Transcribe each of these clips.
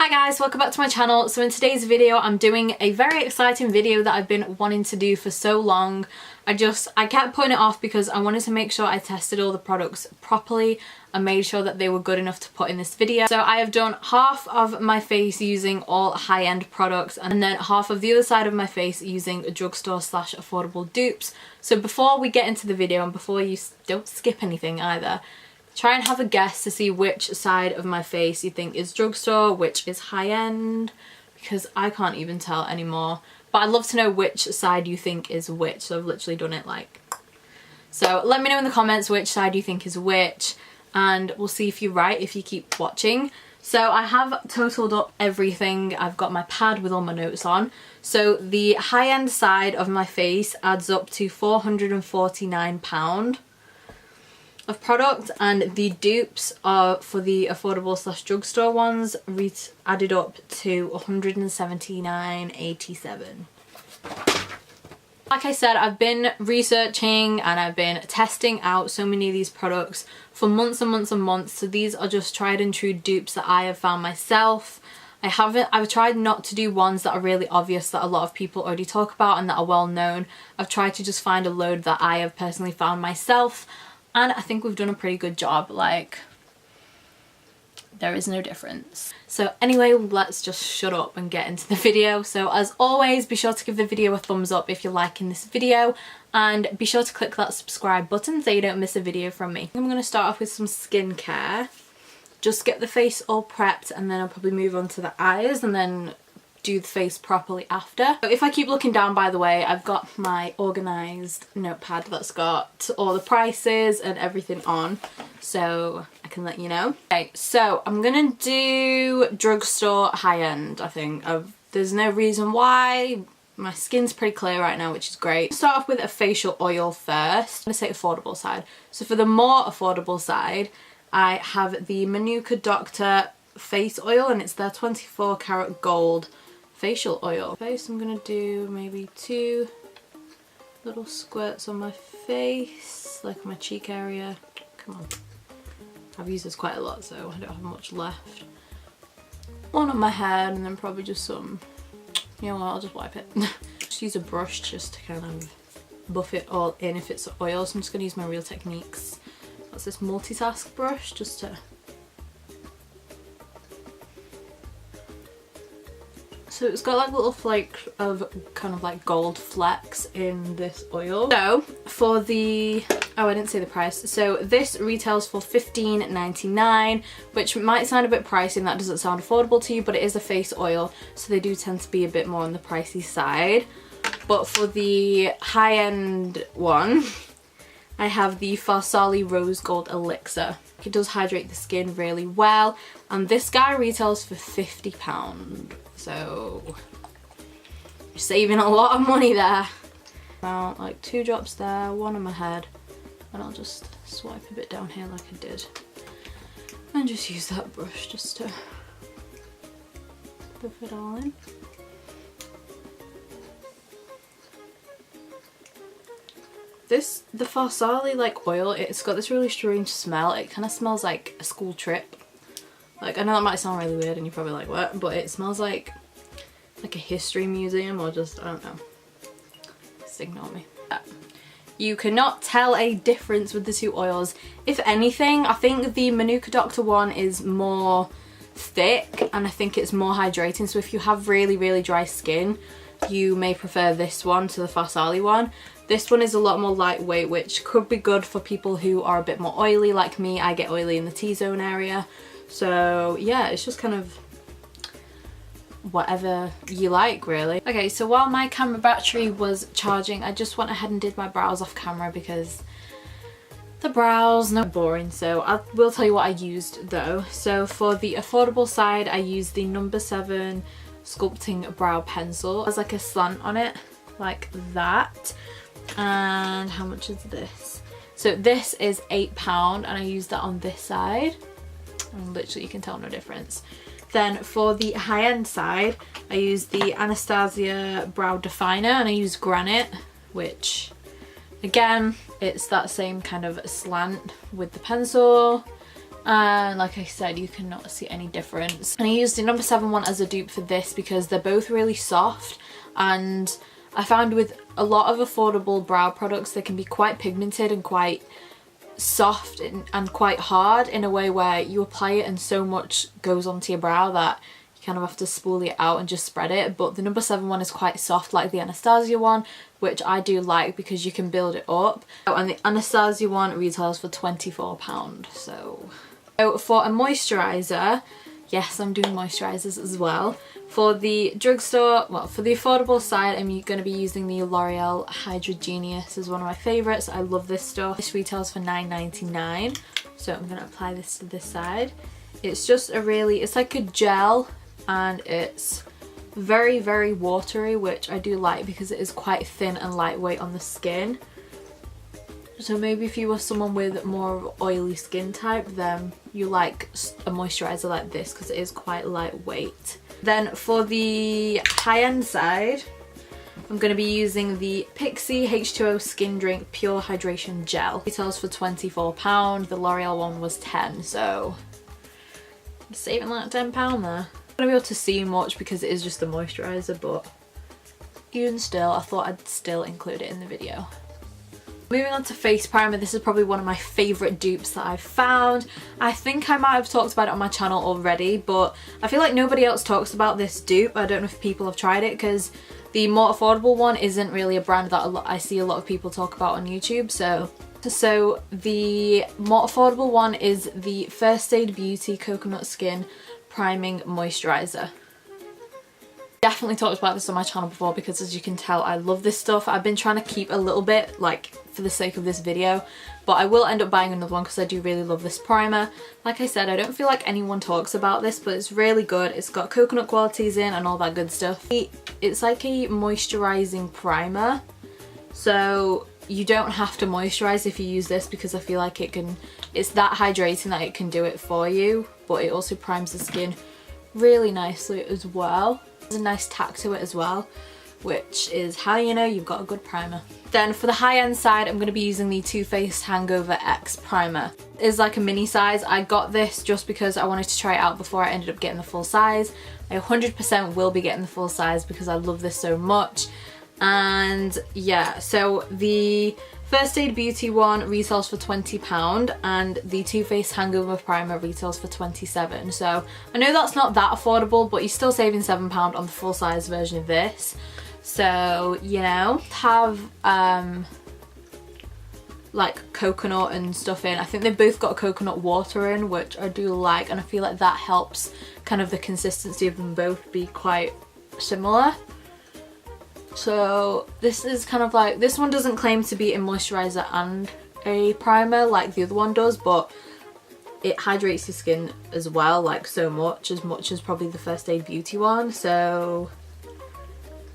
Hi guys, welcome back to my channel. So in today's video I'm doing a very exciting video that I've been wanting to do for so long. I kept putting it off because I wanted to make sure I tested all the products properly and made sure that they were good enough to put in this video. So I have done half of my face using all high-end products and then half of the other side of my face using drugstore / affordable dupes. So before we get into the video and before you don't skip anything either, try and have a guess to see which side of my face you think is drugstore, which is high-end, because I can't even tell anymore. But I'd love to know which side you think is which, so I've literally done it like... So let me know in the comments which side you think is which, and we'll see if you're right if you keep watching. So I have totaled up everything. I've got my pad with all my notes on. So the high-end side of my face adds up to £449 of product, and the dupes are for the affordable / drugstore ones added up to £179.87. Like I said, I've been researching and I've been testing out so many of these products for months and months and months. So these are just tried and true dupes that I have found myself. I've tried not to do ones that are really obvious that a lot of people already talk about and that are well known. I've tried to just find a load that I have personally found myself. And I think we've done a pretty good job, like, there is no difference. So anyway, let's just shut up and get into the video. So as always, be sure to give the video a thumbs up if you're liking this video, and be sure to click that subscribe button so you don't miss a video from me. I'm going to start off with some skincare. Just get the face all prepped and then I'll probably move on to the eyes and then do the face properly after. So if I keep looking down, by the way, I've got my organised notepad that's got all the prices and everything on, so I can let you know. Okay, so I'm gonna do drugstore high-end, I think. There's no reason why. My skin's pretty clear right now, which is great. Start off with a facial oil first. I'm gonna say affordable side. So for the more affordable side, I have the Manuka Doctor face oil, and it's their 24 karat gold facial oil. Face, I'm gonna do maybe 2 little squirts on my face, like on my cheek area. Come on. I've used this quite a lot, so I don't have much left. 1 on my head, and then probably just some, you know what, I'll just wipe it. Just use a brush just to kind of buff it all in if it's oil, so I'm just gonna use my Real Techniques. That's this multitask brush just to... So it's got like little flakes of kind of like gold flecks in this oil. So for the, oh, I didn't say the price. So this retails for $15.99, which might sound a bit pricey and that doesn't sound affordable to you, but it is a face oil, so they do tend to be a bit more on the pricey side. But for the high-end one, I have the Farsali Rose Gold Elixir. It does hydrate the skin really well, and this guy retails for £50. So you're saving a lot of money there. About like 2 drops there, 1 on my head, and I'll just swipe a bit down here like I did, and just use that brush just to buff it all in. The Farsali like oil, it's got this really strange smell. It kind of smells like a school trip. Like, I know that might sound really weird and you're probably like, what? But it smells like a history museum, or just, I don't know. Just ignore me. You cannot tell a difference with the 2 oils. If anything, I think the Manuka Doctor one is more thick and I think it's more hydrating. So if you have really, really dry skin, you may prefer this one to the Farsali one. This one is a lot more lightweight, which could be good for people who are a bit more oily like me. I get oily in the T-zone area. So yeah, it's just kind of whatever you like, really. Okay, so while my camera battery was charging, I just went ahead and did my brows off camera because the brows, no, boring. So I will tell you what I used though. So for the affordable side, I used the No. 7 Sculpting Brow Pencil. It has like a slant on it, like that. And how much is this? So this is £8, and I used that on this side. And literally you can tell no difference. Then for the high-end side, I used the Anastasia Brow Definer, and I used Granite, which again, it's that same kind of slant with the pencil. and like I said, you cannot see any difference. And I used the number 7 one as a dupe for this because they're both really soft, and I found with a lot of affordable brow products they can be quite pigmented and quite soft and quite hard in a way where you apply it and so much goes onto your brow that you kind of have to spool it out and just spread it. But the number 7 one is quite soft like the Anastasia one, which I do like because you can build it up. And the Anastasia one retails for £24. So for a moisturiser, yes, I'm doing moisturisers as well. For the drugstore, well, for the affordable side, I'm going to be using the L'Oreal Hydra Genius as one of my favourites. I love this stuff. This retails for £9.99. So I'm going to apply this to this side. It's just a really, it's like a gel, and it's very, very watery, which I do like because it is quite thin and lightweight on the skin. So maybe if you were someone with more of oily skin type, then you like a moisturiser like this because it is quite lightweight. Then for the high-end side, I'm going to be using the Pixi H2O Skin Drink Pure Hydration Gel. It retails for £24. The L'Oreal one was £10, so I'm saving like £10 there. I'm not going to be able to see much because it is just the moisturiser, but even still, I thought I'd still include it in the video. Moving on to face primer, this is probably one of my favourite dupes that I've found. I think I might have talked about it on my channel already, but I feel like nobody else talks about this dupe. I don't know if people have tried it because the more affordable one isn't really a brand that I see a lot of people talk about on YouTube. So the more affordable one is the First Aid Beauty Coconut Skin Priming Moisturiser. Definitely talked about this on my channel before because, as you can tell, I love this stuff. I've been trying to keep a little bit, like, for the sake of this video, but I will end up buying another one because I do really love this primer. Like I said, I don't feel like anyone talks about this, but it's really good. It's got coconut qualities in and all that good stuff. It's like a moisturizing primer, so you don't have to moisturize if you use this because I feel like it's that hydrating that it can do it for you, but it also primes the skin really nicely as well. There's a nice tack to it as well, which is how you know you've got a good primer. Then for the high-end side, I'm going to be using the Too Faced Hangover X primer. It's like a mini size. I got this just because I wanted to try it out before I ended up getting the full size. I 100% will be getting the full size because I love this so much. And yeah, so the First Aid Beauty one retails for £20 and the Too Faced Hangover primer retails for £27. So I know that's not that affordable, but you're still saving £7 on the full size version of this. So, you know, have like coconut and stuff in. I think they've both got coconut water in, which I do like, and I feel like that helps kind of the consistency of them both be quite similar. So this is kind of like, this one doesn't claim to be a moisturiser and a primer like the other one does, but it hydrates your skin as well, like so much as probably the First Aid Beauty one. So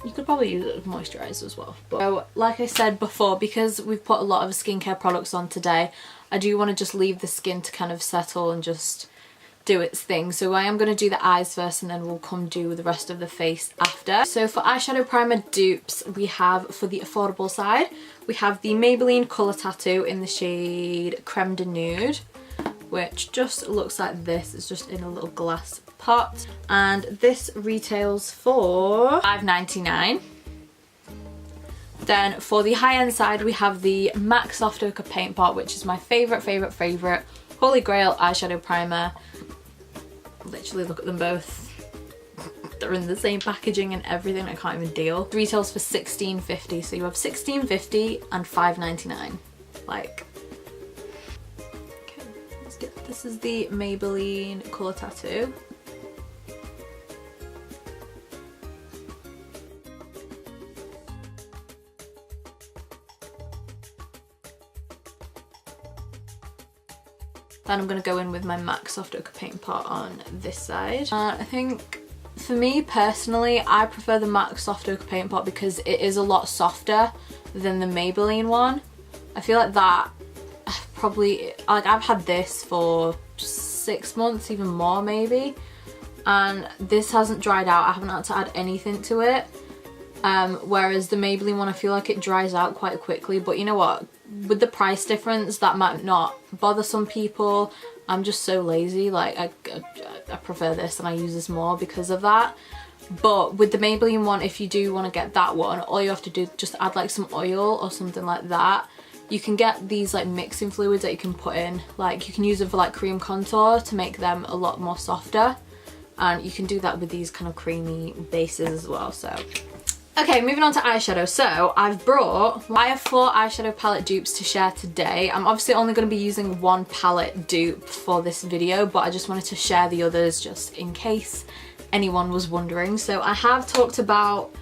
you could probably use it as moisturiser as well. But so, like I said before, because we've put a lot of skincare products on today, I do want to just leave the skin to kind of settle and just do its thing. So I am going to do the eyes first and then we'll come do the rest of the face after. So for eyeshadow primer dupes, we have, for the affordable side, we have the Maybelline Colour Tattoo in the shade Creme de Nude, which just looks like this. It's just in a little glass pot, and this retails for £5.99. Then for the high-end side, we have the MAC Soft Ochre Paint Pot, which is my favourite holy grail eyeshadow primer. Literally look at them both. They're in the same packaging and everything. I can't even deal. It retails for £16.50, so you have £16.50 and £5.99. Like, okay, let's get, this is the Maybelline Colour Tattoo. Then I'm going to go in with my MAC Soft Ochre Paint Pot on this side. I think for me personally, I prefer the MAC Soft Ochre Paint Pot because it is a lot softer than the Maybelline one. I feel like that probably, like, I've had this for 6 months, even more maybe, and this hasn't dried out. I haven't had to add anything to it. Whereas the Maybelline one, I feel like it dries out quite quickly, but you know what? With the price difference, that might not bother some people, I'm just so lazy. Like I prefer this and I use this more because of that. But with the Maybelline one, if you do want to get that one, all you have to do is just add like some oil or something like that. You can get these like mixing fluids that you can put in, like you can use them for like cream contour to make them a lot more softer, and you can do that with these kind of creamy bases as well. So okay, moving on to eyeshadow. So I have 4 eyeshadow palette dupes to share today. I'm obviously only going to be using one palette dupe for this video, but I just wanted to share the others just in case anyone was wondering. So I have talked about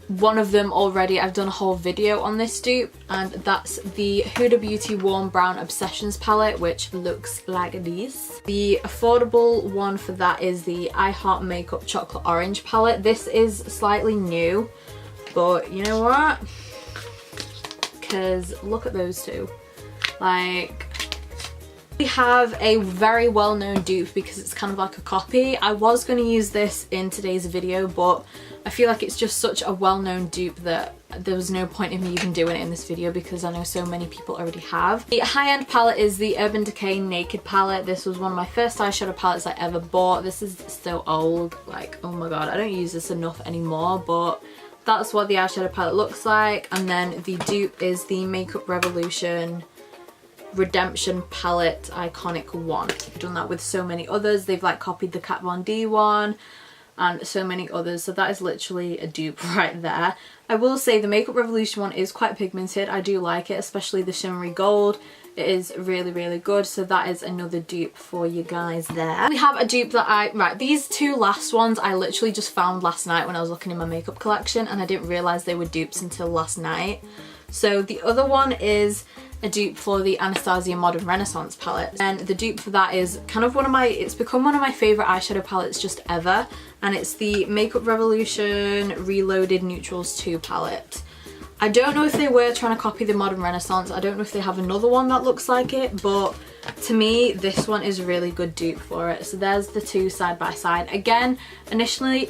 one of them already. I've done a whole video on this dupe, and that's the Huda Beauty Warm Brown Obsessions palette, which looks like this. The affordable one for that is the I Heart Makeup Chocolate Orange palette. This is slightly new, but you know what? Because look at those two. Like, we have a very well-known dupe because it's kind of like a copy. I was going to use this in today's video, but I feel like it's just such a well-known dupe that there was no point in me even doing it in this video because I know so many people already have. The high-end palette is the Urban Decay Naked palette. This was one of my first eyeshadow palettes I ever bought. This is so old, like, oh my god, I don't use this enough anymore, but that's what the eyeshadow palette looks like. And then the dupe is the Makeup Revolution Redemption palette Iconic one. I've done that with so many others. They've like copied the Kat Von D one and so many others, so that is literally a dupe right there. I will say the Makeup Revolution one is quite pigmented. I do like it, especially the shimmery gold. It is really, really good, so that is another dupe for you guys there. We have a dupe that these 2 last ones I literally just found last night when I was looking in my makeup collection, and I didn't realise they were dupes until last night. So the other one is a dupe for the Anastasia Modern Renaissance palette, and the dupe for that is kind of it's become one of my favourite eyeshadow palettes just ever, and it's the Makeup Revolution Reloaded Neutrals 2 palette. I don't know if they were trying to copy the Modern Renaissance. I don't know if they have another one that looks like it, but to me this one is a really good dupe for it. So there's the 2 side by side. Again, initially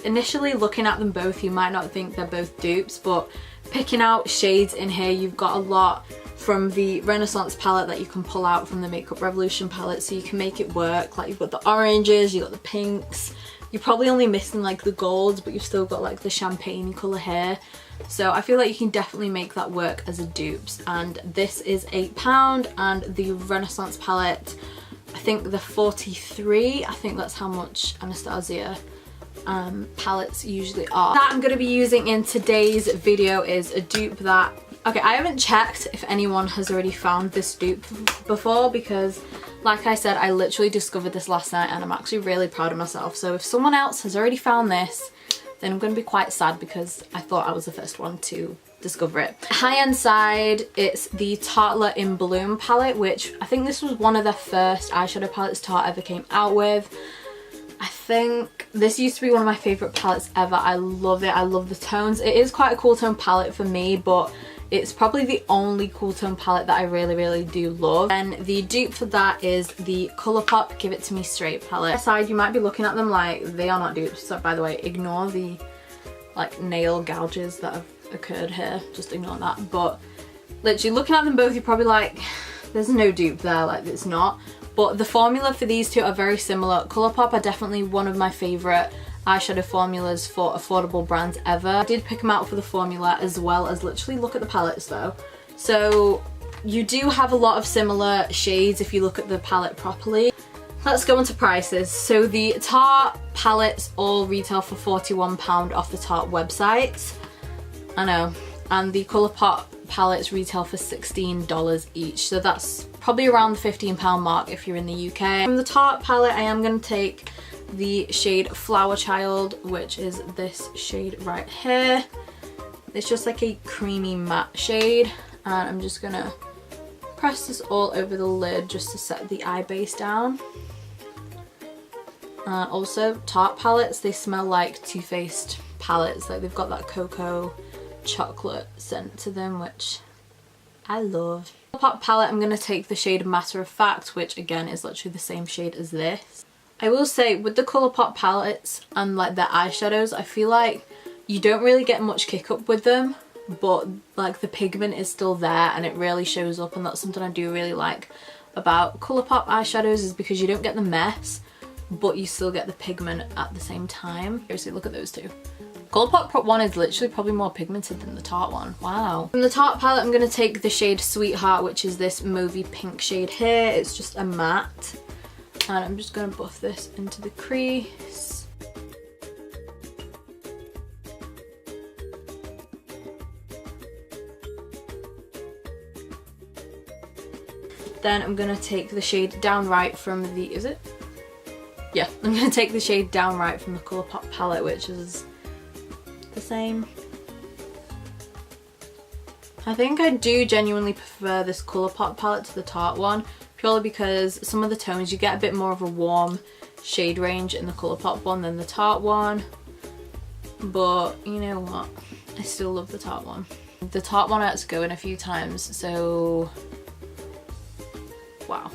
looking at them both, you might not think they're both dupes, but picking out shades in here, you've got a lot from the Renaissance palette that you can pull out from the Makeup Revolution palette, so you can make it work. Like, you've got the oranges, you've got the pinks, you're probably only missing like the golds, but you've still got like the champagne colour here. So I feel like you can definitely make that work as a dupes, and this is £8, and the Renaissance palette, I think the 43, I think that's how much Anastasia palettes usually are. That I'm going to be using in today's video is a dupe that, okay, I haven't checked if anyone has already found this dupe before, because like I said, I literally discovered this last night and I'm actually really proud of myself. So if someone else has already found this, then I'm going to be quite sad because I thought I was the first one to discover it. High-end side, it's the Tartelette in Bloom palette, which I think this was one of the first eyeshadow palettes Tarte ever came out with. I think this used to be one of my favourite palettes ever. I love it. I love the tones. It is quite a cool tone palette for me, but it's probably the only cool tone palette that I really, really do love. And the dupe for that is the Colourpop Give It To Me Straight palette. Aside, you might be looking at them like they are not dupes. So by the way, ignore the like nail gouges that have occurred here. Just ignore that. But literally looking at them both, you're probably like, there's no dupe there, like it's not. But the formula for these two are very similar. Colourpop are definitely one of my favourite eyeshadow formulas for affordable brands ever. I did pick them out for the formula as well as literally look at the palettes though. So you do have a lot of similar shades if you look at the palette properly. Let's go into prices. So the Tarte palettes all retail for £41 off the Tarte website. I know. And the Colourpop palettes retail for $16 each. So that's probably around the £15 mark if you're in the UK. From the Tarte palette, I am going to take the shade Flower Child, which is this shade right here. It's just like a creamy matte shade, and I'm just gonna press this all over the lid just to set the eye base down. Also, Tarte palettes, they smell like Too Faced palettes. Like, they've got that cocoa chocolate scent to them, which I love. Colourpop palette, I'm gonna take the shade Matter of Fact, which again is literally the same shade as this. I will say with the Colourpop palettes and like their eyeshadows, I feel like you don't really get much kick up with them, but like the pigment is still there and it really shows up, and that's something I do really like about Colourpop eyeshadows is because you don't get the mess, but you still get the pigment at the same time. Seriously, look at those two. Colourpop one is literally probably more pigmented than the Tarte one. Wow. From the Tarte palette, I'm going to take the shade Sweetheart, which is this mauvey pink shade here. It's just a matte. And I'm just going to buff this into the crease. Then I'm going to take the shade Downright from the, is it? Yeah, I'm going to take the shade Downright from the Colourpop palette, which is the same. I think I do genuinely prefer this Colourpop palette to the Tarte one, purely because some of the tones you get a bit more of a warm shade range in the Colourpop one than the Tarte one. But you know what? I still love the Tarte one. The Tarte one I had to go in a few times, so wow.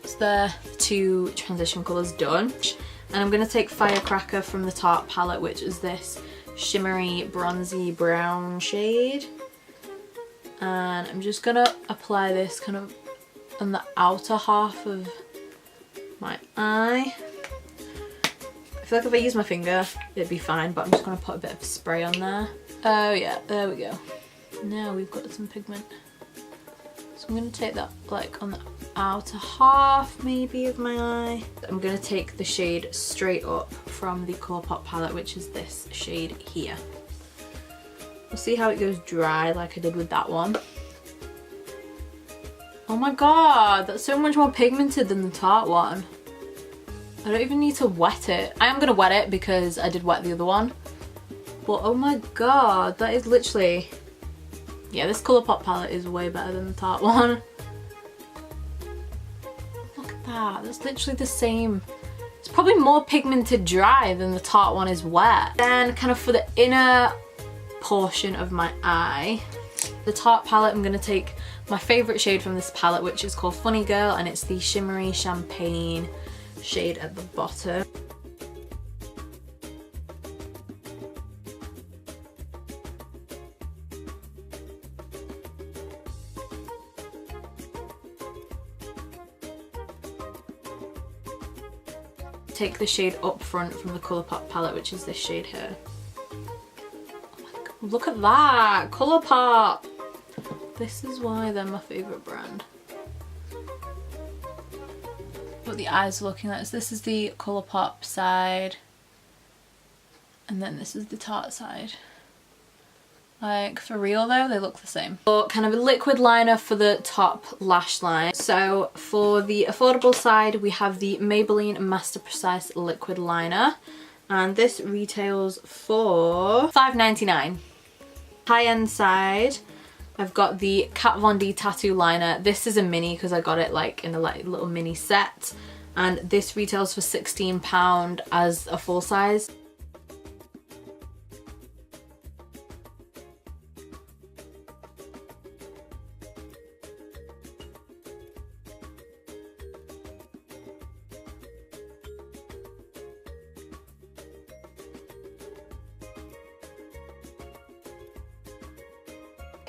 So there, 2 transition colours done. And I'm going to take Firecracker from the Tarte palette, which is this shimmery bronzy brown shade. And I'm just going to apply this kind of on the outer half of my eye. I feel like if I use my finger, it'd be fine, but I'm just going to put a bit of spray on there. Oh yeah, there we go. Now we've got some pigment. So I'm going to take that like on the outer half maybe of my eye. I'm going to take the shade Straight Up from the Colourpop palette, which is this shade here. We'll see how it goes dry like I did with that one. Oh my god, that's so much more pigmented than the Tarte one. I don't even need to wet it. I am going to wet it because I did wet the other one. But oh my god, that is literally... Yeah, this Colourpop palette is way better than the Tarte one. Look at that, that's literally the same. It's probably more pigmented dry than the Tarte one is wet. Then kind of for the inner portion of my eye, the Tarte palette, I'm going to take my favourite shade from this palette, which is called Funny Girl, and it's the shimmery champagne shade at the bottom. Take the shade Up Front from the Colourpop palette, which is this shade here. Oh my god, look at that! Colourpop! This is why they're my favourite brand. What the eyes are looking like. So this is the Colourpop side, and then this is the Tarte side. Like, for real though, they look the same. But kind of a liquid liner for the top lash line. So for the affordable side, we have the Maybelline Master Precise liquid liner, and this retails for $5.99. High-end side, I've got the Kat Von D tattoo liner. This is a mini because I got it like in a like little mini set, and this retails for £16 as a full size.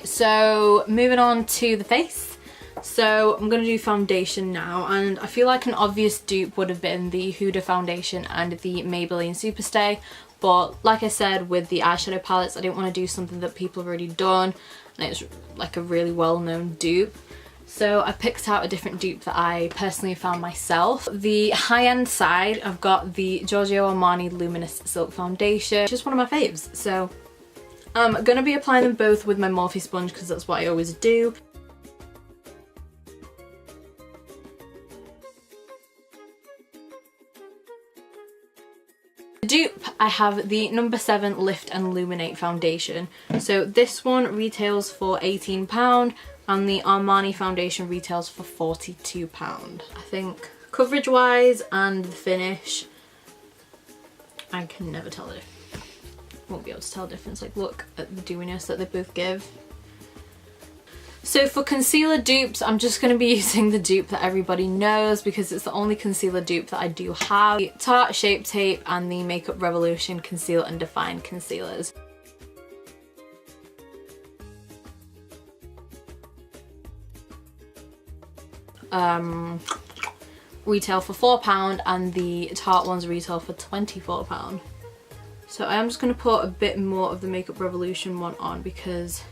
So moving on to the face. So I'm going to do foundation now, and I feel like an obvious dupe would have been the Huda foundation and the Maybelline Superstay, but like I said with the eyeshadow palettes, I didn't want to do something that people have already done and it's like a really well-known dupe. So I picked out a different dupe that I personally found myself. The high-end side, I've got the Giorgio Armani Luminous Silk Foundation, which is one of my faves. So I'm going to be applying them both with my Morphe sponge because that's what I always do. The dupe, I have the No. 7 Lift and Illuminate foundation. So this one retails for £18 and the Armani foundation retails for £42. I think coverage wise and the finish, I can never tell the difference. Won't be able to tell the difference. Like, look at the dewiness that they both give. So for concealer dupes, I'm just going to be using the dupe that everybody knows because it's the only concealer dupe that I do have. The Tarte Shape Tape and the Makeup Revolution Conceal and Define concealers. retail for £4 and the Tarte ones retail for £24. So I'm just going to put a bit more of the Makeup Revolution one on because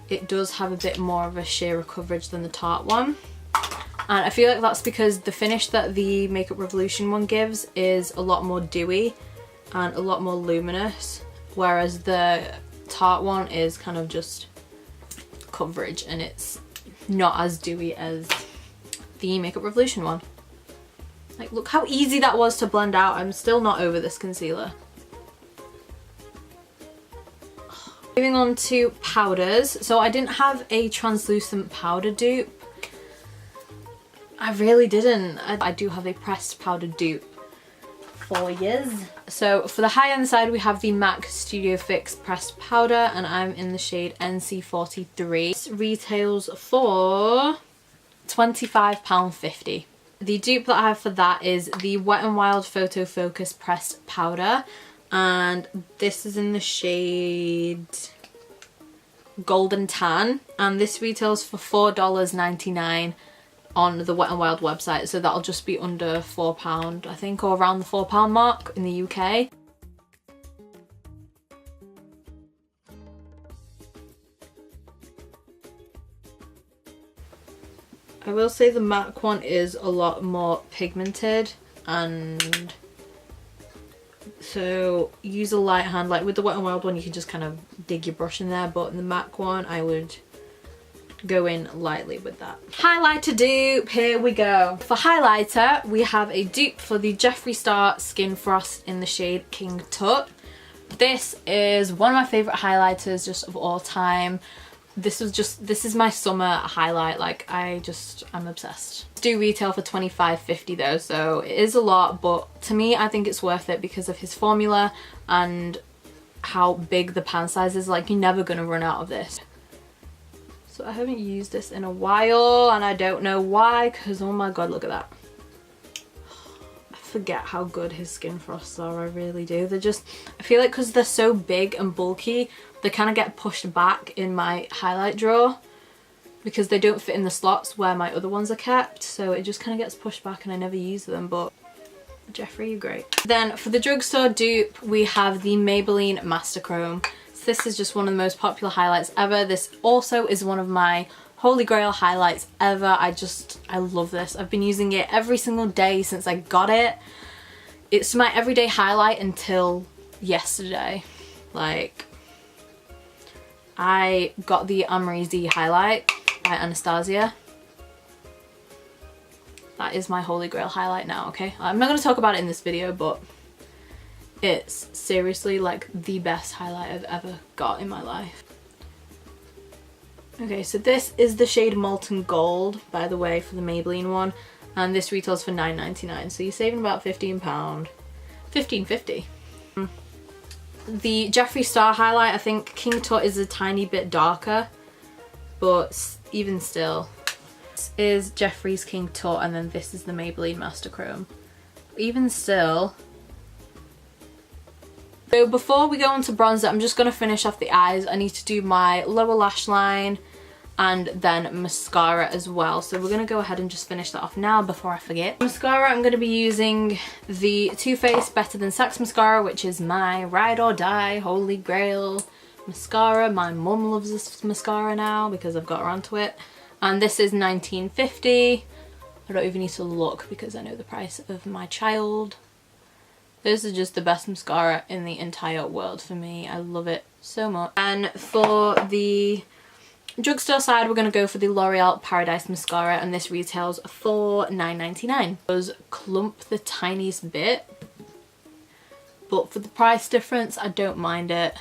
it does have a bit more of a sheerer coverage than the Tarte one. And I feel like that's because the finish that the Makeup Revolution one gives is a lot more dewy and a lot more luminous, whereas the Tarte one is kind of just coverage and it's not as dewy as the Makeup Revolution one. Like, look how easy that was to blend out. I'm still not over this concealer. Moving on to powders. So I didn't have a translucent powder dupe. I really didn't. I do have a pressed powder dupe for years. So for the high-end side, we have the MAC Studio Fix pressed powder, and I'm in the shade NC43. This retails for £25.50. The dupe that I have for that is the Wet n Wild Photo Focus pressed powder, and this is in the shade Golden Tan, and this retails for $4.99 on the Wet n Wild website, so that'll just be under £4 I think, or around the £4 mark in the UK. I will say the MAC one is a lot more pigmented, and so use a light hand. Like with the Wet n Wild one you can just kind of dig your brush in there, but in the MAC one I would go in lightly with that. Highlighter dupe, here we go. For highlighter we have a dupe for the Jeffree Star Skin Frost in the shade King Tut. This is one of my favourite highlighters just of all time. This is my summer highlight, like I'm obsessed. Do retail for $25.50 though, so it is a lot, but to me I think it's worth it because of his formula and how big the pan size is. Like, you're never gonna run out of this. So I haven't used this in a while and I don't know why, because oh my god, look at that. I forget how good his Skin Frosts are, I really do. They're just, I feel like because they're so big and bulky, they kind of get pushed back in my highlight drawer because they don't fit in the slots where my other ones are kept, so it just kind of gets pushed back and I never use them. But Jeffree, you're great. Then for the drugstore dupe we have the Maybelline Master Chrome. So this is just one of the most popular highlights ever. This also is one of my holy grail highlights ever. I love this. I've been using it every single day since I got it. It's my everyday highlight until yesterday. Like, I got the Amrezy highlight by Anastasia. That is my holy grail highlight now, okay? I'm not going to talk about it in this video, but it's seriously like the best highlight I've ever got in my life. Okay, so this is the shade Molten Gold, by the way, for the Maybelline one, and this retails for $9.99, so you're saving about £15. $15.50. The Jeffree Star highlight, I think King Tut is a tiny bit darker, but even still. This is Jeffree's King Tut, and then this is the Maybelline Master Chrome. Even still. So before we go on to bronzer, I'm just going to finish off the eyes. I need to do my lower lash line and then mascara as well. So we're going to go ahead and just finish that off now before I forget. Mascara, I'm going to be using the Too Faced Better Than Sex mascara, which is my ride or die holy grail mascara. My mum loves this mascara now because I've got her onto it. And this is $19.50. I don't even need to look because I know the price of my child. This is just the best mascara in the entire world for me. I love it so much. And for the drugstore side, we're going to go for the L'Oreal Paradise Mascara, and this retails for $9.99. It does clump the tiniest bit, but for the price difference, I don't mind it.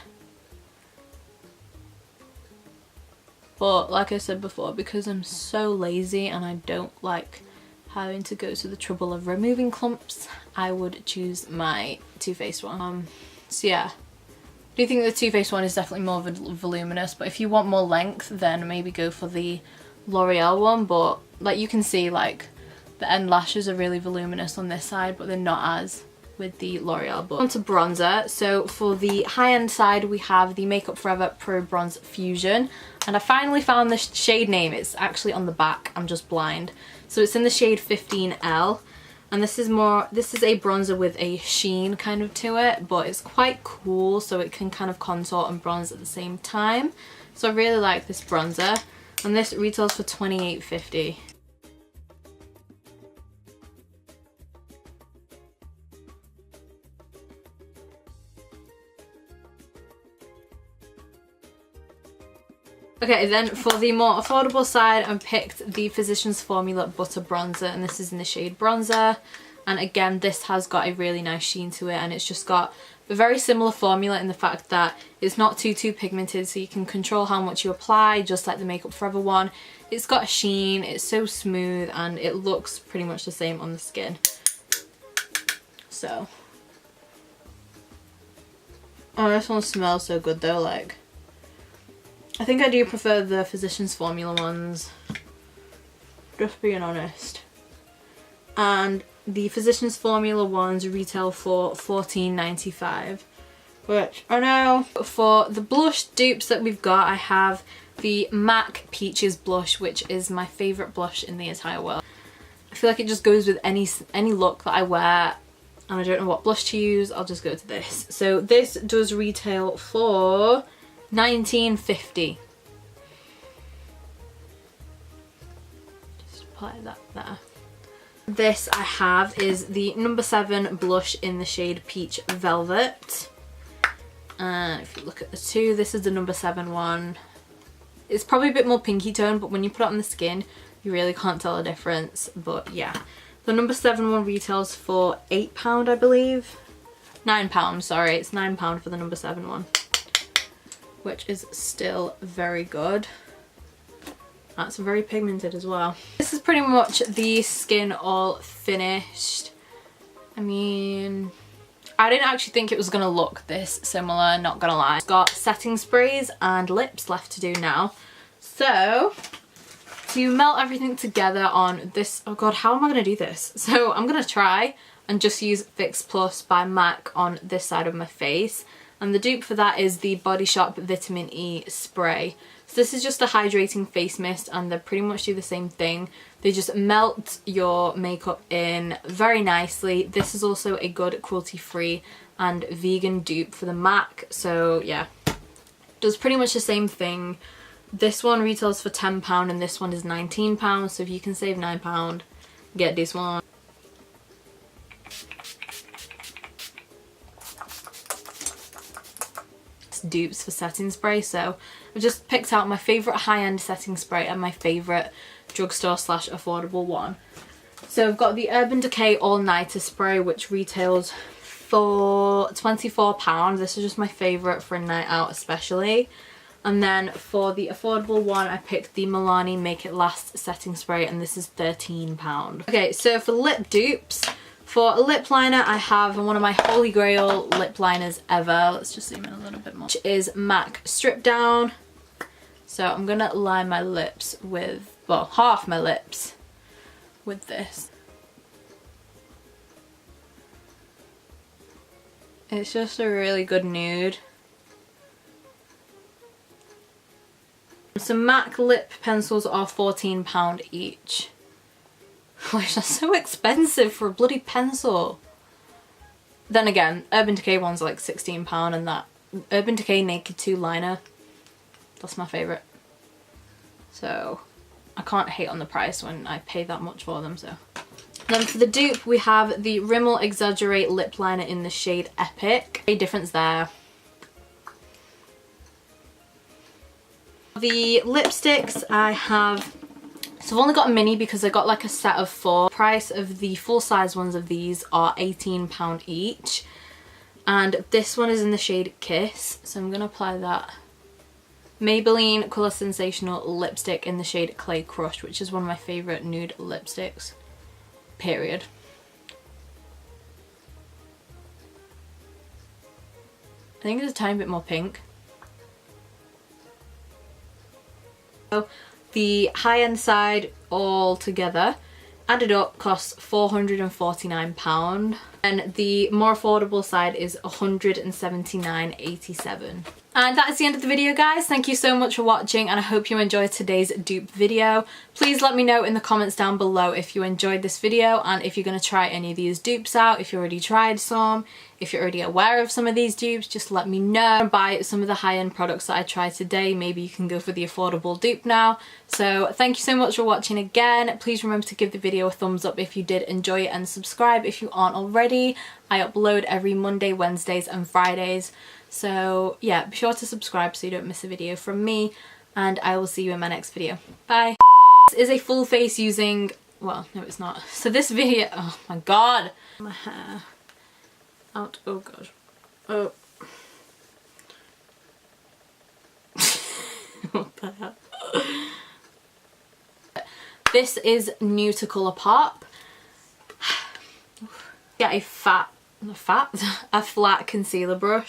But like I said before, because I'm so lazy and I don't like having to go to the trouble of removing clumps, I would choose my Too Faced one. So yeah, I do think the Too Faced one is definitely more voluminous, but if you want more length then maybe go for the L'Oreal one. But like you can see, like the end lashes are really voluminous on this side, but they're not as with the L'Oreal. But on to bronzer. So for the high-end side we have the Makeup Forever Pro Bronze Fusion, and I finally found the shade name. It's actually on the back, I'm just blind. So it's in the shade 15L. And this is a bronzer with a sheen kind of to it, but it's quite cool, so it can kind of contour and bronze at the same time. So I really like this bronzer, and this retails for $28.50. Okay, then for the more affordable side, I picked the Physicians Formula Butter Bronzer, and this is in the shade Bronzer. And again, this has got a really nice sheen to it, and it's just got a very similar formula in the fact that it's not too pigmented, so you can control how much you apply, just like the Makeup Forever one. It's got a sheen, it's so smooth, and it looks pretty much the same on the skin. So. Oh, this one smells so good though, like. I think I do prefer the Physicians Formula ones, just being honest. And the Physicians Formula ones retail for $14.95, which I know. For the blush dupes that we've got, I have the MAC Peaches blush, which is my favourite blush in the entire world. I feel like it just goes with any look that I wear, and I don't know what blush to use, I'll just go to this. So this does retail for $19.50. Just apply that there. This I have is the number 7 blush in the shade Peach Velvet. And if you look at the two, this is the number 7 one. It's probably a bit more pinky tone, but when you put it on the skin, you really can't tell a difference. But yeah, the number 7 one retails for £8, I believe. £9, sorry, it's £9 for the number 7 one, which is still very good. That's very pigmented as well. This is pretty much the skin all finished. I mean, I didn't actually think it was gonna look this similar, not gonna lie. It's got setting sprays and lips left to do now. So, to melt everything together on this, oh god, how am I gonna do this? So I'm gonna try and just use Fix Plus by MAC on this side of my face. And the dupe for that is the Body Shop Vitamin E Spray. So this is just a hydrating face mist, and they pretty much do the same thing. They just melt your makeup in very nicely. This is also a good cruelty-free and vegan dupe for the MAC. So yeah, does pretty much the same thing. This one retails for £10 and this one is £19. So if you can save £9, get this one. Dupes for setting spray, so I've just picked out my favourite high-end setting spray and my favourite drugstore / affordable one. So I've got the Urban Decay All Nighter Spray, which retails for £24. This is just my favourite for a night out especially. And then for the affordable one, I picked the Milani Make It Last Setting Spray, and this is £13. Okay, so for lip dupes, for a lip liner, I have one of my holy grail lip liners ever. Let's just zoom in a little bit more. Which is MAC Strip Down. So I'm going to line my lips with, well, half my lips with this. It's just a really good nude. So MAC lip pencils are £14 each. Which are so expensive for a bloody pencil. Then again, Urban Decay ones are like £16, and that Urban Decay Naked 2 liner, that's my favourite. So I can't hate on the price when I pay that much for them. So then for the dupe, we have the Rimmel Exaggerate lip liner in the shade Epic. A difference there. The lipsticks I have, so I've only got a mini because I got like a set of 4. The price of the full size ones of these are £18 each. And this one is in the shade Kiss. So I'm going to apply that Maybelline Colour Sensational lipstick in the shade Clay Crush, which is one of my favourite nude lipsticks. Period. I think it's a tiny bit more pink. So the high-end side all together, added up, costs £449, and the more affordable side is £179.87. And that is the end of the video, guys. Thank you so much for watching, and I hope you enjoyed today's dupe video. Please let me know in the comments down below if you enjoyed this video and if you're going to try any of these dupes out, if you already tried some, if you're already aware of some of these dupes, just let me know. Buy some of the high-end products that I tried today. Maybe you can go for the affordable dupe now. So thank you so much for watching again. Please remember to give the video a thumbs up if you did enjoy it, and subscribe if you aren't already. I upload every Monday, Wednesdays and Fridays. So yeah, be sure to subscribe so you don't miss a video from me, and I will see you in my next video. Bye. This is a full face using, well, no it's not. So this video, oh my god, my hair out, oh god, oh. What the hell? This is new to Colourpop. Get a flat concealer brush.